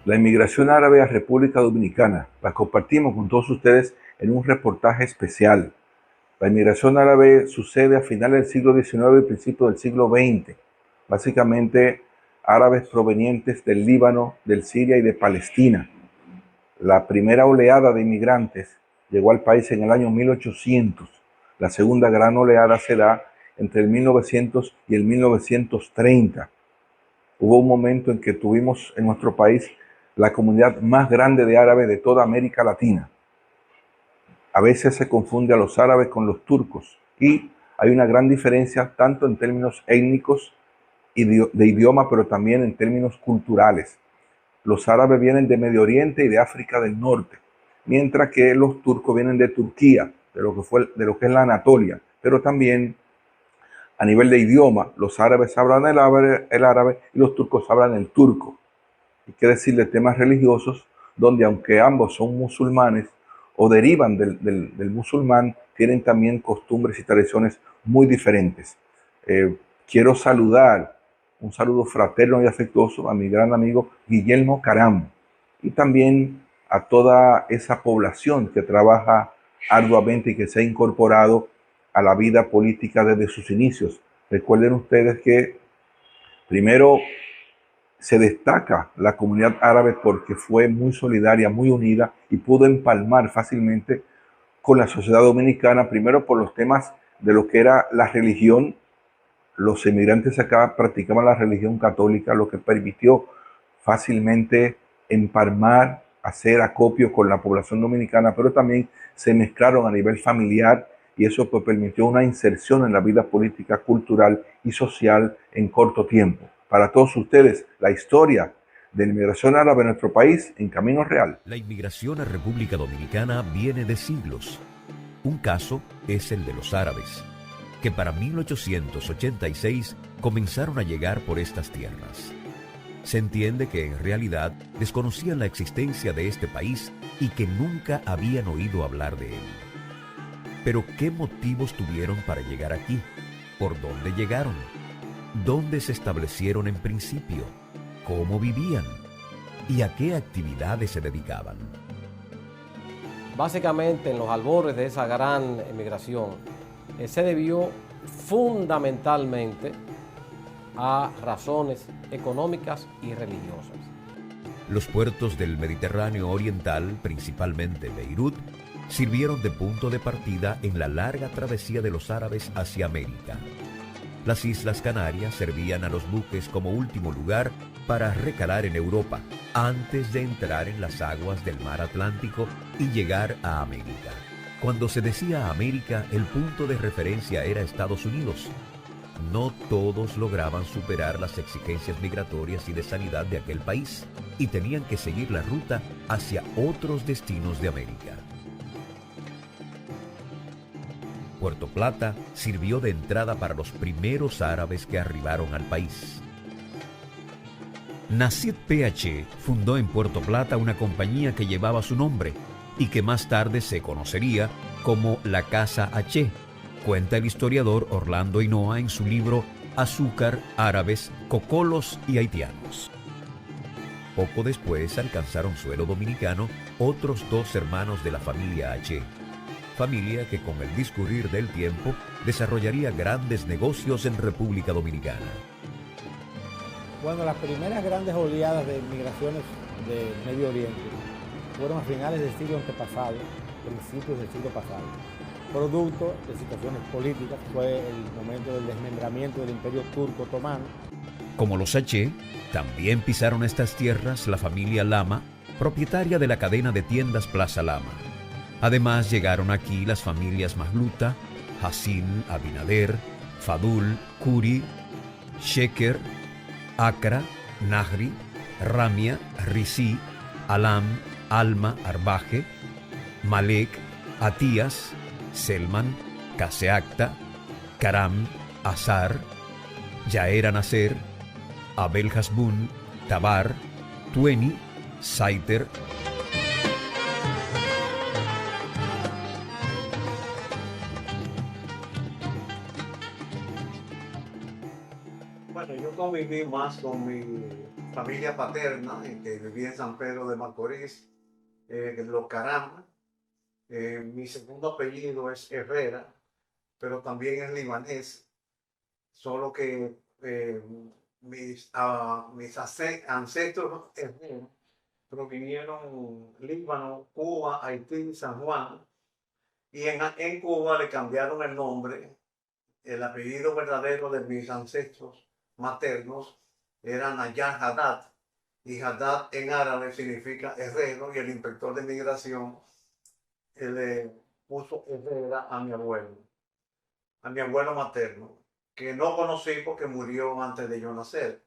La inmigración árabe a República Dominicana. La compartimos con todos ustedes en un reportaje especial. La inmigración árabe sucede a finales del siglo XIX y principios del siglo XX. Básicamente, árabes provenientes del Líbano, del Siria y de Palestina. La primera oleada de inmigrantes llegó al país en el año 1800. La segunda gran oleada se da entre el 1900 y el 1930. Hubo un momento en que tuvimos en nuestro país la comunidad más grande de árabes de toda América Latina. A veces se confunde a los árabes con los turcos y hay una gran diferencia tanto en términos étnicos y de idioma, pero también en términos culturales. Los árabes vienen de Medio Oriente y de África del Norte, mientras que los turcos vienen de Turquía, de lo que es la Anatolia, pero también a nivel de idioma, los árabes hablan el árabe y los turcos hablan el turco. Hay que decir de temas religiosos, donde aunque ambos son musulmanes o derivan del musulmán, tienen también costumbres y tradiciones muy diferentes. Quiero saludar, un saludo fraterno y afectuoso a mi gran amigo Guillermo Caram y también a toda esa población que trabaja arduamente y que se ha incorporado a la vida política desde sus inicios. Recuerden ustedes que primero se destaca la comunidad árabe porque fue muy solidaria, muy unida y pudo empalmar fácilmente con la sociedad dominicana, primero por los temas de lo que era la religión. Los emigrantes acá practicaban la religión católica, lo que permitió fácilmente empalmar, hacer acopio con la población dominicana, pero también se mezclaron a nivel familiar y eso pues permitió una inserción en la vida política, cultural y social en corto tiempo. Para todos ustedes, la historia de la inmigración árabe en nuestro país en camino real. La inmigración a República Dominicana viene de siglos. Un caso es el de los árabes, que para 1886 comenzaron a llegar por estas tierras. Se entiende que en realidad desconocían la existencia de este país y que nunca habían oído hablar de él. Pero ¿qué motivos tuvieron para llegar aquí? ¿Por dónde llegaron? ¿Dónde se establecieron en principio? ¿Cómo vivían? ¿Y a qué actividades se dedicaban? Básicamente, en los albores de esa gran emigración, se debió fundamentalmente a razones económicas y religiosas. Los puertos del Mediterráneo Oriental, principalmente Beirut, sirvieron de punto de partida en la larga travesía de los árabes hacia América. Las Islas Canarias servían a los buques como último lugar para recalar en Europa, antes de entrar en las aguas del mar Atlántico y llegar a América. Cuando se decía América, el punto de referencia era Estados Unidos. No todos lograban superar las exigencias migratorias y de sanidad de aquel país y tenían que seguir la ruta hacia otros destinos de América. Puerto Plata sirvió de entrada para los primeros árabes que arribaron al país. Nassid PH fundó en Puerto Plata una compañía que llevaba su nombre y que más tarde se conocería como la Casa H. Cuenta el historiador Orlando Hinoa en su libro Azúcar, Árabes, Cocolos y Haitianos. Poco después alcanzaron suelo dominicano otros dos hermanos de la familia H, familia que con el discurrir del tiempo desarrollaría grandes negocios en República Dominicana. Bueno, las primeras grandes oleadas de migraciones del Medio Oriente fueron a finales del siglo antepasado, principios del siglo pasado. Producto de situaciones políticas, fue el momento del desmembramiento del Imperio Turco Otomano. Como los H, también pisaron estas tierras la familia Lama, propietaria de la cadena de tiendas Plaza Lama. Además llegaron aquí las familias Magluta, Hassin, Abinader, Fadul, Kuri, Sheker, Acra, Nahri, Ramia, Risi, Alam, Alma, Arbaje, Malek, Atías, Selman, Caseacta, Karam, Azar, Yaera Nasser, Abel Hasbun, Tabar, Tueni, Saiter. Bueno, yo conviví más con mi familia paterna, que vivía en San Pedro de Macorís, Los Caramba. Mi segundo apellido es Herrera, pero también es libanés, solo que mis ancestros herreros provinieron Líbano, Cuba, Haití, San Juan, y en Cuba le cambiaron el nombre. El apellido verdadero de mis ancestros maternos era Nayar Haddad, y Haddad en árabe significa herrero, y el inspector de migración le puso Herrera a mi abuelo materno, que no conocí porque murió antes de yo nacer.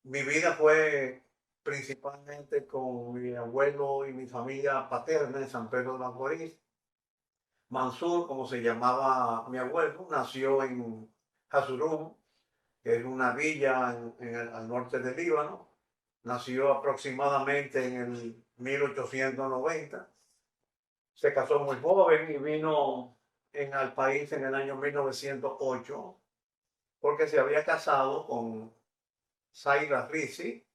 Mi vida fue principalmente con mi abuelo y mi familia paterna en San Pedro de Macorís. Mansur, como se llamaba mi abuelo, nació en Hazurum, que es una villa al norte del Líbano. Nació aproximadamente en el 1890. Se casó muy joven y vino al país en el año 1908 porque se había casado con Zaira Rizzi,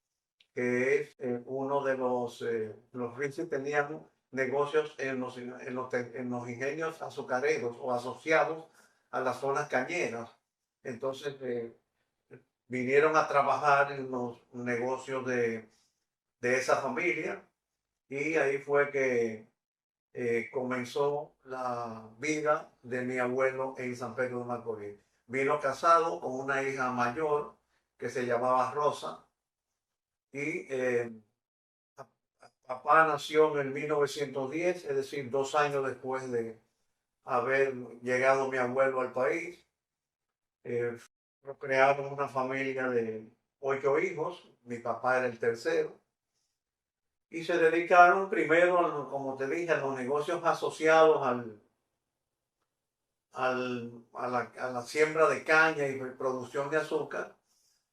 que es uno de los Rizzi tenían negocios en los ingenios azucareros o asociados a las zonas cañeras. Entonces vinieron a trabajar en los negocios de esa familia, y ahí fue que comenzó la vida de mi abuelo en San Pedro de Macorís. Vino casado con una hija mayor que se llamaba Rosa, y papá nació en el 1910, es decir, 2 años después de haber llegado mi abuelo al país. Crearon una familia de 8 hijos, mi papá era el tercero, y se dedicaron primero, como te dije, a los negocios asociados a la siembra de caña y producción de azúcar,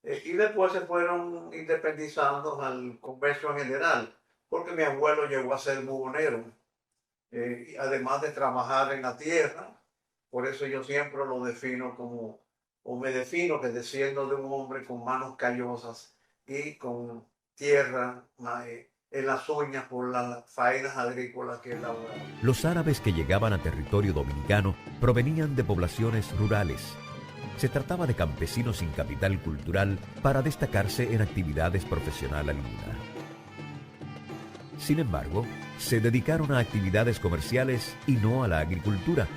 y después se fueron independizando al comercio en general, porque mi abuelo llegó a ser buhonero, además de trabajar en la tierra. Por eso yo siempre lo defino como, o me defino que desciendo de un hombre con manos callosas y con tierra en las uñas por las faenas agrícolas que elaboraba. Los árabes que llegaban a territorio dominicano provenían de poblaciones rurales. Se trataba de campesinos sin capital cultural para destacarse en actividades profesionales alguna. Sin embargo, se dedicaron a actividades comerciales y no a la agricultura.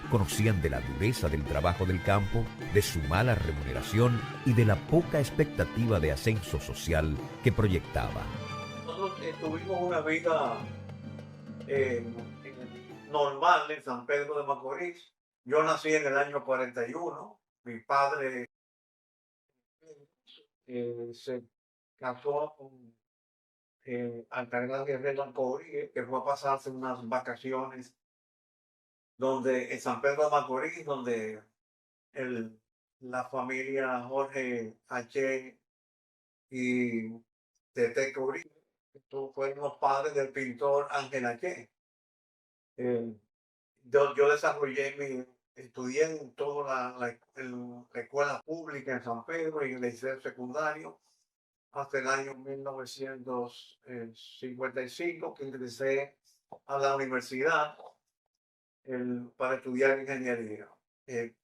Conocían de la dureza del trabajo del campo, de su mala remuneración y de la poca expectativa de ascenso social que proyectaba. Nosotros tuvimos una vida normal en San Pedro de Macorís. Yo nací en el año 41. Mi padre se casó con Altagracia Guerrero Cobrí, que fue a pasarse unas vacaciones en San Pedro de Macorís, donde la familia Jorge H. y Tete Cobrí fueron los padres del pintor Ángel H. Yo estudié en toda la escuela pública en San Pedro y en el liceo secundario hasta el año 1955, que ingresé a la universidad para estudiar ingeniería. En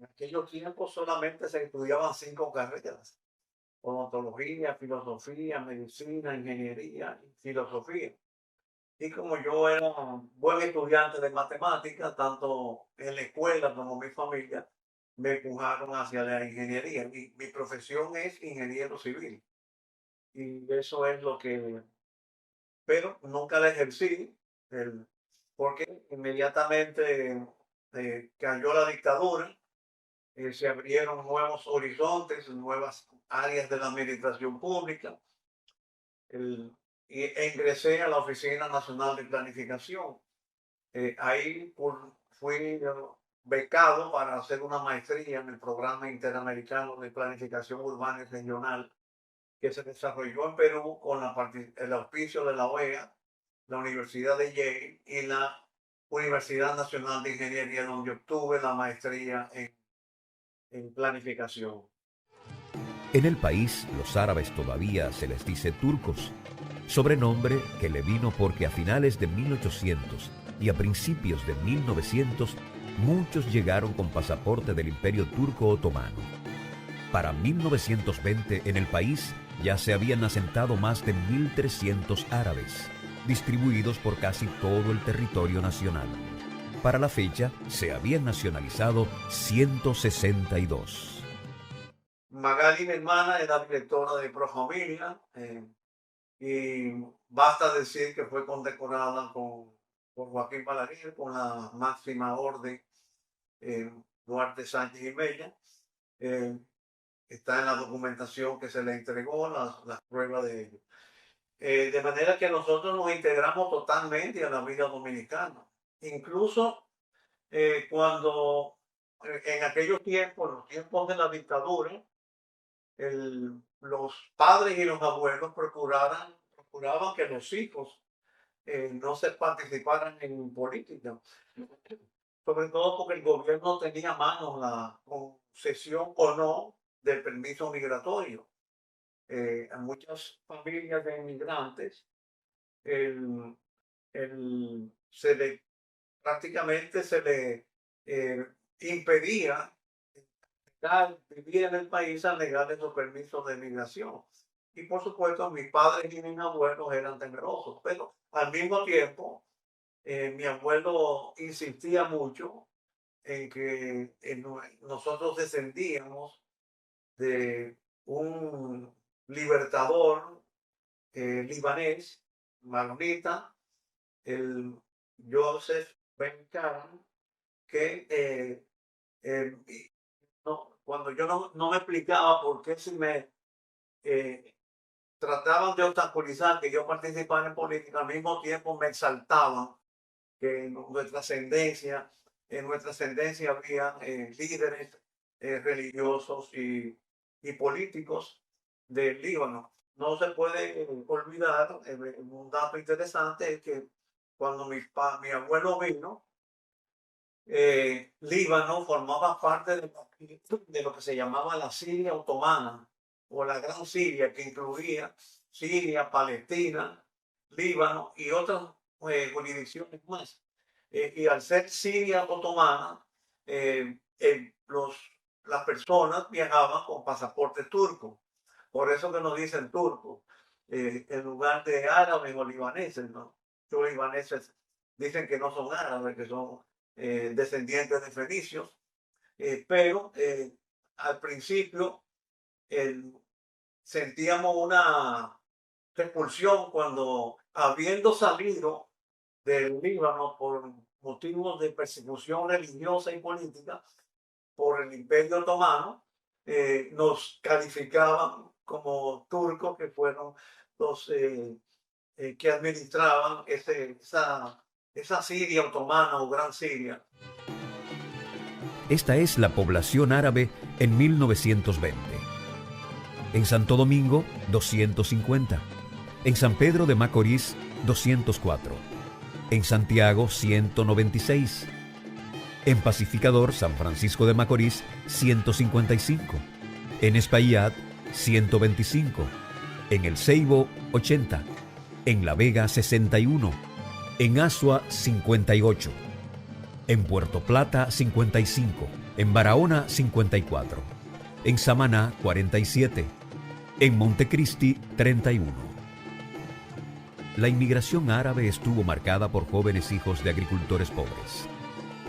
aquellos tiempos solamente se estudiaban 5 carreras: odontología, filosofía, medicina, ingeniería y filosofía. Y como yo era un buen estudiante de matemáticas, tanto en la escuela como mi familia me empujaron hacia la ingeniería. Mi profesión es ingeniero civil. Y eso es lo que... Pero nunca la ejercí, porque inmediatamente cayó la dictadura, se abrieron nuevos horizontes, nuevas áreas de la administración pública. E ingresé a la Oficina Nacional de Planificación. Ahí fui becado para hacer una maestría en el Programa Interamericano de Planificación Urbana y Regional, que se desarrolló en Perú con el auspicio de la OEA, la Universidad de Yale y la Universidad Nacional de Ingeniería, donde obtuve la maestría en planificación. En el país, los árabes todavía se les dice turcos, sobrenombre que le vino porque a finales de 1800 y a principios de 1900 muchos llegaron con pasaporte del Imperio Turco Otomano. Para 1920 en el país ya se habían asentado más de 1.300 árabes, distribuidos por casi todo el territorio nacional. Para la fecha se habían nacionalizado 162. Magali, mi hermana, era directora de Profamilia y basta decir que fue condecorada por Joaquín Balaguer con la máxima orden Duarte Sánchez y Mella. Está en la documentación que se le entregó, las pruebas de ello. De manera que nosotros nos integramos totalmente a la vida dominicana. Incluso cuando en aquellos tiempos, los tiempos de la dictadura, los padres y los abuelos procuraban que los hijos no se participaran en política, sobre todo porque el gobierno tenía a mano la concesión o no del permiso migratorio. A muchas familias de inmigrantes prácticamente se le impedía vivir en el país al negarle los permisos de migración. Y por supuesto mis padres y mis abuelos eran temerosos, pero al mismo tiempo mi abuelo insistía mucho en que nosotros descendíamos de un libertador libanés, maronita, el Joseph Ben Karam, que cuando yo no me explicaba por qué si me trataban de obstaculizar que yo participara en política, al mismo tiempo me exaltaban que en nuestra ascendencia había líderes religiosos y políticos del Líbano. No se puede olvidar, un dato interesante es que cuando mi abuelo vino, Líbano formaba parte de lo que se llamaba la Siria otomana o la Gran Siria, que incluía Siria, Palestina, Líbano y otras jurisdicciones más. Y al ser Siria otomana, las personas viajaban con pasaporte turco. Por eso que nos dicen turcos, en lugar de árabes o libaneses, ¿no? Los libaneses dicen que no son árabes, que son descendientes de fenicios, pero al principio sentíamos una repulsión cuando, habiendo salido del Líbano por motivos de persecución religiosa y política por el Imperio Otomano, nos calificaban como turcos, que fueron los que administraban esa Siria otomana o Gran Siria. Esta es la población árabe en 1920. En Santo Domingo, 250. En San Pedro de Macorís, 204. En Santiago, 196. En Pacificador, San Francisco de Macorís, 155. En Espaillat, 125. En El Ceibo, 80. En La Vega, 61. En Azua, 58. En Puerto Plata, 55. En Barahona, 54. En Samaná, 47. En Montecristi, 31. La inmigración árabe estuvo marcada por jóvenes hijos de agricultores pobres.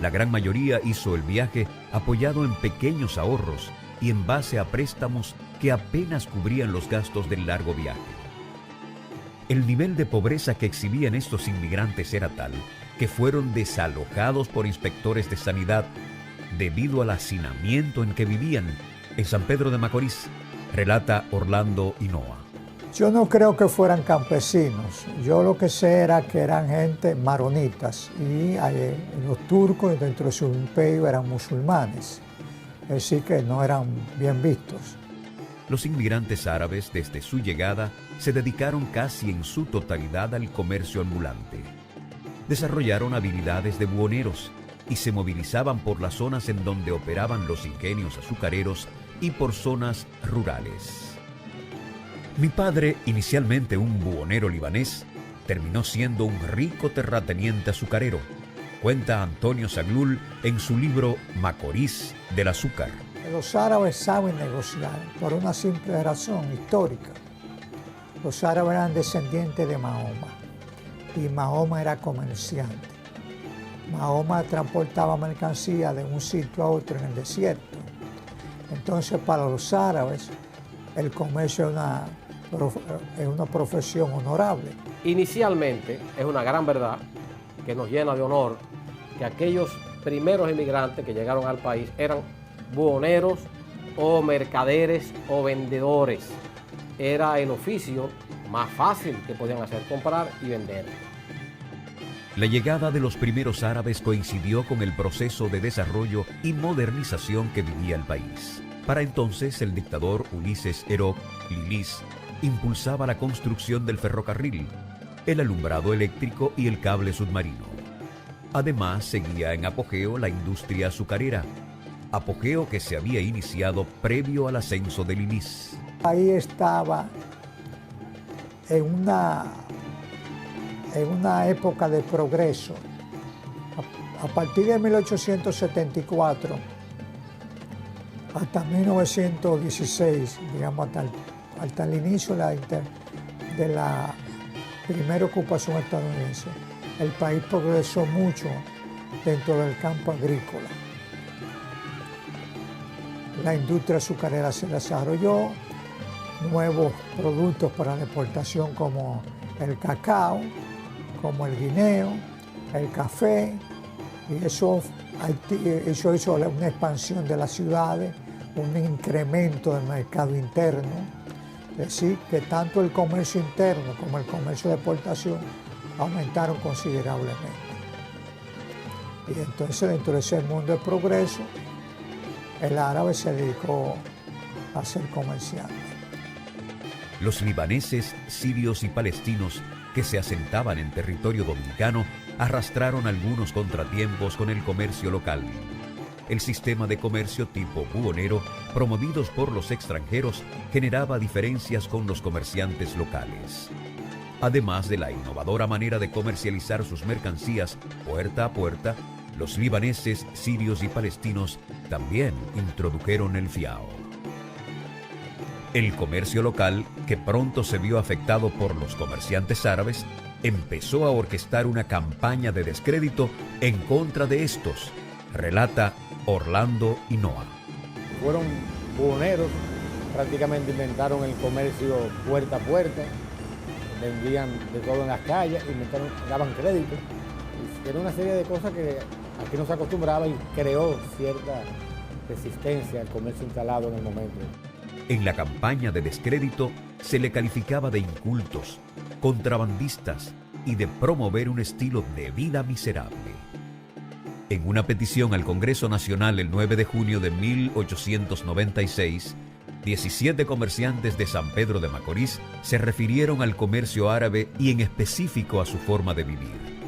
La gran mayoría hizo el viaje apoyado en pequeños ahorros y en base a préstamos que apenas cubrían los gastos del largo viaje. El nivel de pobreza que exhibían estos inmigrantes era tal que fueron desalojados por inspectores de sanidad debido al hacinamiento en que vivían en San Pedro de Macorís, relata Orlando Hinoa. Yo no creo que fueran campesinos, yo lo que sé era que eran gente maronitas y los turcos dentro de su imperio eran musulmanes, es decir que no eran bien vistos. Los inmigrantes árabes desde su llegada se dedicaron casi en su totalidad al comercio ambulante. Desarrollaron habilidades de buhoneros y se movilizaban por las zonas en donde operaban los ingenios azucareros y por zonas rurales. Mi padre, inicialmente un buhonero libanés, terminó siendo un rico terrateniente azucarero, cuenta Antonio Zaghloul en su libro Macorís del azúcar. Los árabes saben negociar por una simple razón histórica. Los árabes eran descendientes de Mahoma y Mahoma era comerciante. Mahoma transportaba mercancía de un sitio a otro en el desierto. Entonces, para los árabes, el comercio es una profesión honorable. Inicialmente, es una gran verdad que nos llena de honor que aquellos primeros inmigrantes que llegaron al país eran buhoneros o mercaderes o vendedores. Era el oficio más fácil que podían hacer, comprar y vender. La llegada de los primeros árabes coincidió con el proceso de desarrollo y modernización que vivía el país. Para entonces, el dictador Ulises Heró Lilis impulsaba la construcción del ferrocarril, el alumbrado eléctrico y el cable submarino. Además, seguía en apogeo la industria azucarera, apogeo que se había iniciado previo al ascenso de Lilis. Ahí estaba en una época de progreso. A partir de 1874 hasta 1916, digamos hasta el inicio de la primera ocupación estadounidense, el país progresó mucho dentro del campo agrícola. La industria azucarera se desarrolló, nuevos productos para la exportación como el cacao, como el guineo, el café, y eso hizo una expansión de las ciudades, un incremento del mercado interno. Es decir, que tanto el comercio interno como el comercio de exportación aumentaron considerablemente. Y entonces, dentro de ese mundo de progreso, el árabe se dedicó a ser comerciante. Los libaneses, sirios y palestinos que se asentaban en territorio dominicano arrastraron algunos contratiempos con el comercio local. El sistema de comercio tipo buhonero, promovidos por los extranjeros, generaba diferencias con los comerciantes locales. Además de la innovadora manera de comercializar sus mercancías puerta a puerta, los libaneses, sirios y palestinos también introdujeron el fiao. El comercio local, que pronto se vio afectado por los comerciantes árabes, empezó a orquestar una campaña de descrédito en contra de estos, relata Orlando Hinoa. Fueron buhoneros, prácticamente inventaron el comercio puerta a puerta, vendían de todo en las calles, daban crédito. Era una serie de cosas que aquí no se acostumbraba y creó cierta resistencia al comercio instalado en el momento. En la campaña de descrédito se le calificaba de incultos, contrabandistas y de promover un estilo de vida miserable. En una petición al Congreso Nacional el 9 de junio de 1896, 17 comerciantes de San Pedro de Macorís se refirieron al comercio árabe y en específico a su forma de vivir.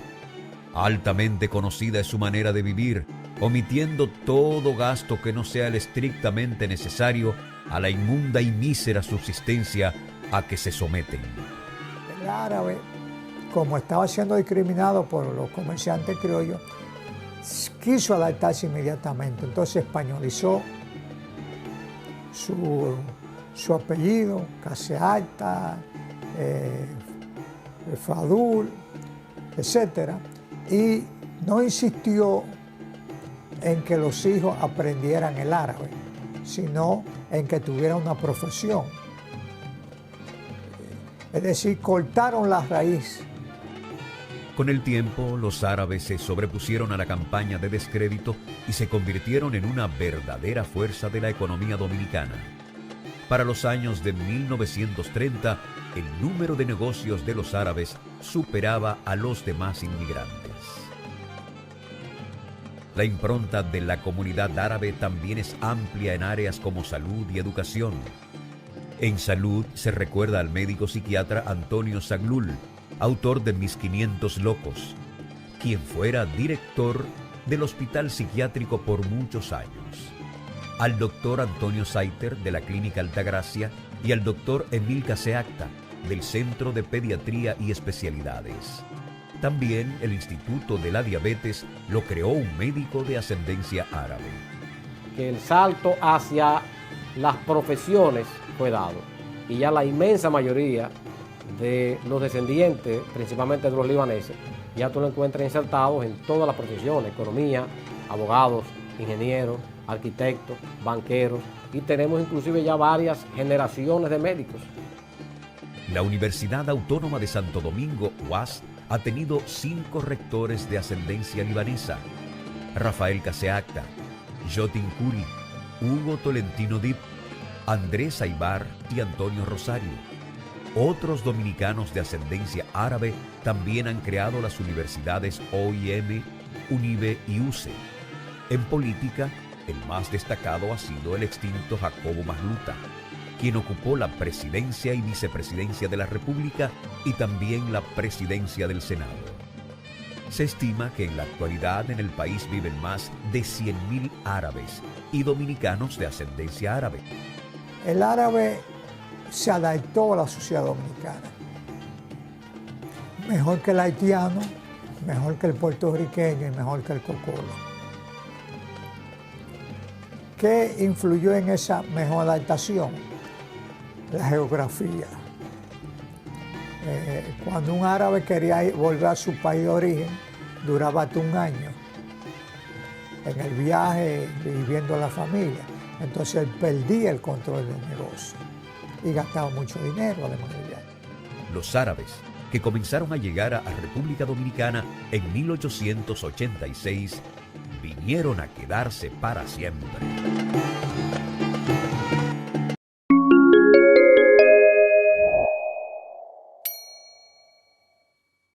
Altamente conocida es su manera de vivir, omitiendo todo gasto que no sea el estrictamente necesario a la inmunda y mísera subsistencia a que se someten. El árabe, como estaba siendo discriminado por los comerciantes criollos, quiso adaptarse inmediatamente, entonces españolizó su apellido, Casealta, Fadul, etc. Y no insistió en que los hijos aprendieran el árabe, sino en que tuvieran una profesión. Es decir, cortaron la raíz. Con el tiempo, los árabes se sobrepusieron a la campaña de descrédito y se convirtieron en una verdadera fuerza de la economía dominicana. Para los años de 1930, el número de negocios de los árabes superaba a los demás inmigrantes. La impronta de la comunidad árabe también es amplia en áreas como salud y educación. En salud se recuerda al médico psiquiatra Antonio Zaghloul, autor de Mis 500 locos, quien fuera director del hospital psiquiátrico por muchos años. al doctor Antonio Saiter de la Clínica Altagracia y al doctor Emil Caseacta del Centro de Pediatría y Especialidades. También el Instituto de la Diabetes lo creó un médico de ascendencia árabe. Que el salto hacia las profesiones fue dado y ya la inmensa mayoría de los descendientes, principalmente de los libaneses, ya tú lo encuentras insertados en todas las profesiones: economía, abogados, ingenieros, arquitectos, banqueros, y tenemos inclusive ya varias generaciones de médicos. La Universidad Autónoma de Santo Domingo, UAS, ha tenido 5 rectores de ascendencia libanesa: Rafael Caseacta, Yotin Curi, Hugo Tolentino Dip, Andrés Aybar y Antonio Rosario. Otros dominicanos de ascendencia árabe también han creado las universidades OIM, UNIBE y UCE. En política, el más destacado ha sido el extinto Jacobo Magluta, quien ocupó la presidencia y vicepresidencia de la República y también la presidencia del Senado. Se estima que en la actualidad en el país viven más de 100.000 árabes y dominicanos de ascendencia árabe. El árabe se adaptó a la sociedad dominicana. Mejor que el haitiano, mejor que el puertorriqueño y mejor que el cocolo. ¿Qué influyó en esa mejor adaptación? La geografía. Cuando un árabe quería volver a su país de origen, duraba hasta un año en el viaje viviendo la familia. Entonces él perdía el control del negocio y gastaba mucho dinero además del viaje. Los árabes, que comenzaron a llegar a República Dominicana en 1886, vinieron a quedarse para siempre.